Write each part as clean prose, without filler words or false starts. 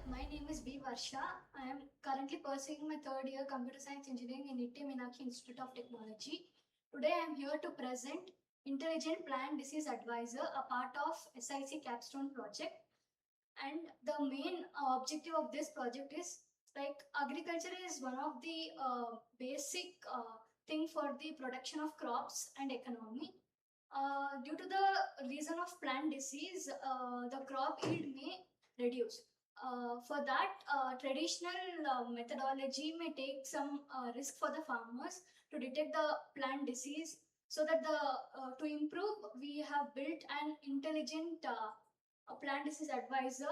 my name is Varsha. I am currently pursuing my third year computer science engineering in IIT Meenakshi Institute of Technology. Today I am here to present Intelligent Plant Disease Advisor, a part of SIC Capstone project. And the main objective of this project is agriculture is one of the basic thing for the production of crops and economy. Due to the reason of plant disease, the crop yield may reduce. For that, traditional methodology may take some risk for the farmers to detect the plant disease. So that to improve, we have built an intelligent plant disease advisor,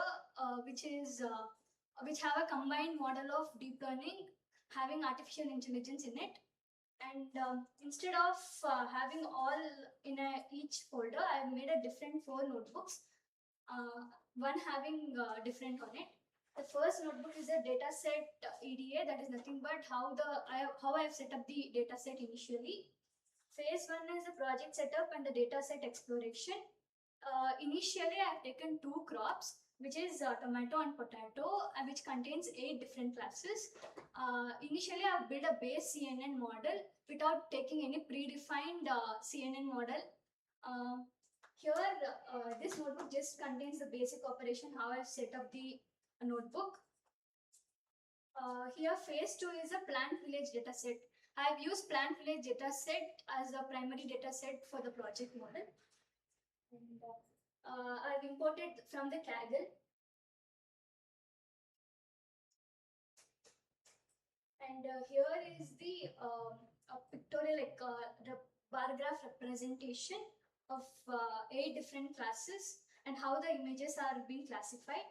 which have a combined model of deep learning having artificial intelligence in it. And instead of having all in each folder, I have made a different 4 notebooks, one having different on it. The first notebook is a dataset EDA, that is nothing but how I have set up the dataset initially. Phase 1 is the project setup and the dataset exploration. Initially, I have taken 2 crops, which is tomato and potato, which contains 8 different classes. Initially, I have built a base CNN model without taking any predefined CNN model. Here, this notebook just contains the basic operation, how I've set up the notebook. Here, phase 2 is a plant village dataset. I have used plant village dataset as a primary dataset for the project model. And I've imported from the Kaggle. And here is the pictorial, bar graph representation of 8 different classes and how the images are being classified.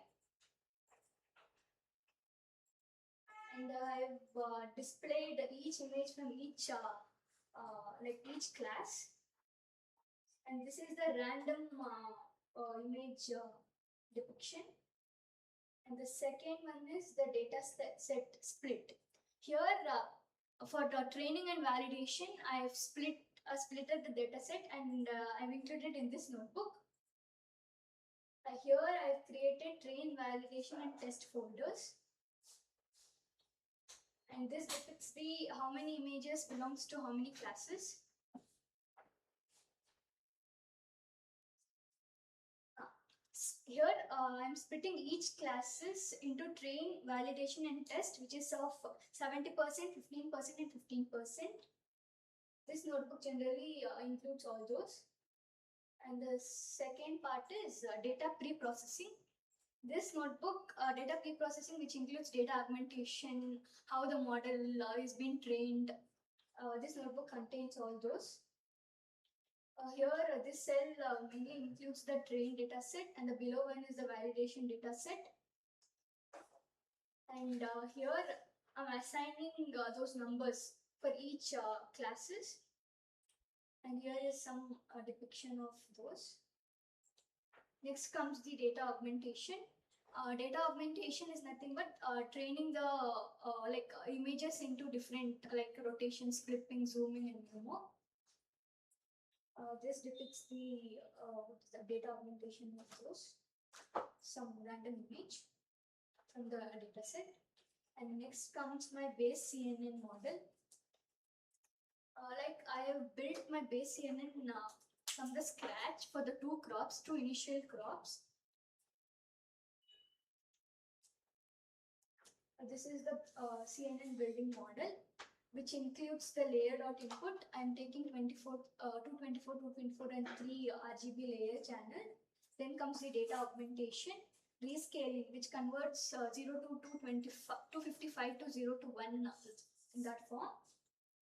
And I've displayed each image from each each class. And this is the random image depiction. And the second one is the data set split. Here, for the training and validation, I have splitted the data set and I've included in this notebook. Here, I've created train, validation, and test folders. And this depicts the how many images belongs to how many classes. Here, I'm splitting each classes into train, validation, and test, which is of 70%, 15%, and 15%. This notebook generally includes all those. And the second part is data pre-processing. This notebook, data pre-processing, which includes data augmentation, how the model is being trained. This notebook contains all those. Here, this cell mainly includes the train dataset, and the below one is the validation dataset. And here, I'm assigning those numbers for each classes. And here is some depiction of those. Next comes the data augmentation. Data augmentation is nothing but training the images into different rotations, clipping, zooming, and more. This depicts the data augmentation of those, some random image from the dataset. And next comes my base CNN model. I have built my base CNN from the scratch for the 2 initial crops. This is the CNN building model, which includes the layer.input. I'm taking 224, 224, and 3 RGB layer channel. Then comes the data augmentation, rescaling, which converts 0 to 255 to 0 to 1 in that form.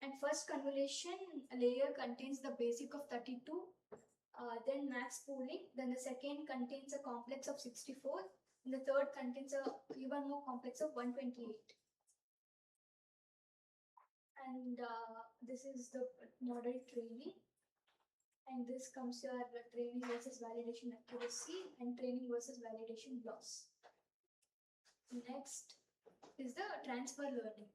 And first convolution layer contains the basic of 32, then max pooling. Then the second contains a complex of 64. And the third contains a even more complex of 128. And this is the model training. And this comes your training versus validation accuracy and training versus validation loss. Next is the transfer learning.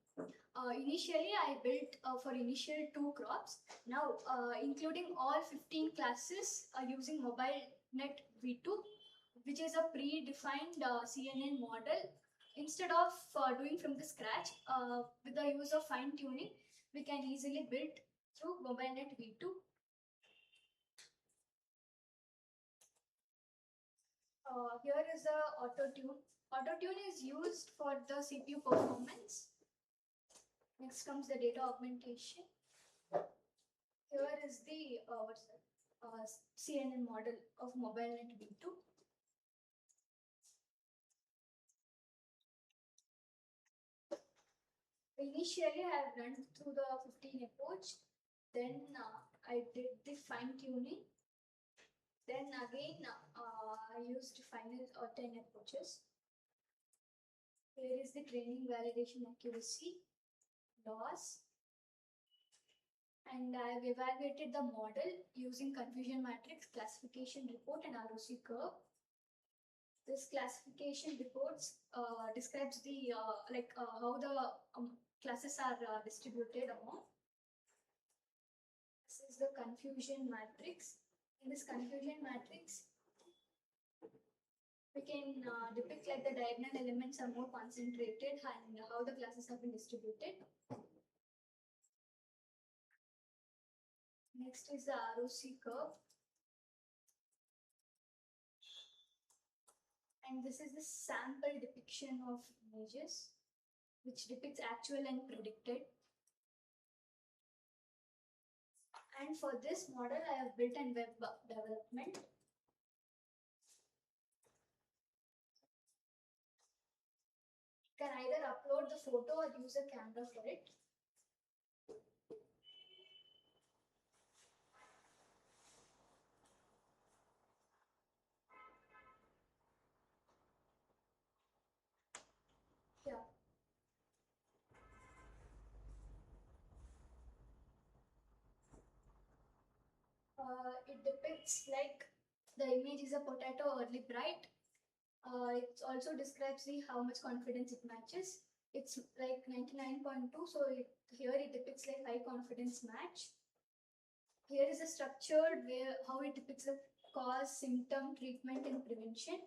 Initially, I built for initial 2 crops. Now, including all 15 classes using mobile net v2, which is a predefined CNN model. Instead of doing from the scratch, with the use of fine tuning, we can easily build through MobileNet V2. Here is the auto tune. Auto tune is used for the CPU performance. Next comes the data augmentation. Here is the CNN model of MobileNet V2. Initially, I have run through the 15 approach. Then I did the fine tuning. Then again, I used final 10 approaches. Here is the training, validation, accuracy, loss. And I have evaluated the model using confusion matrix, classification report, and ROC curve. This classification reports describes the how the classes are distributed among. This is the confusion matrix. In this confusion matrix, we can depict like the diagonal elements are more concentrated and how the classes have been distributed. Next is the ROC curve. And this is the sample depiction of images, which depicts actual and predicted. And for this model, I have built in web development. You can either upload the photo or use a camera for it. Yeah. It depicts like the image is a potato early bright. It also describes the how much confidence it matches. It's like 99.2, so here it depicts like high confidence match. Here is a structured way how it depicts the cause, symptom, treatment, and prevention.